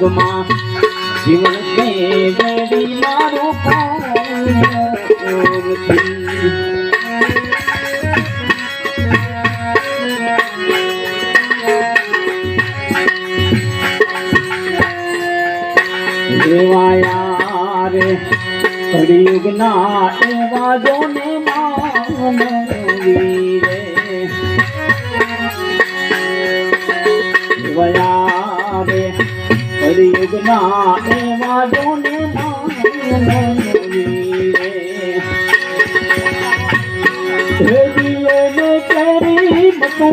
કળિયુગમાં જીવન કે વેડી મારું દેવાયા રે કળિયુગના એવા જોને માનવી રે દેવાયા રે કળિયુગના એવા જોને માનવી રે દિયોને કરી બતો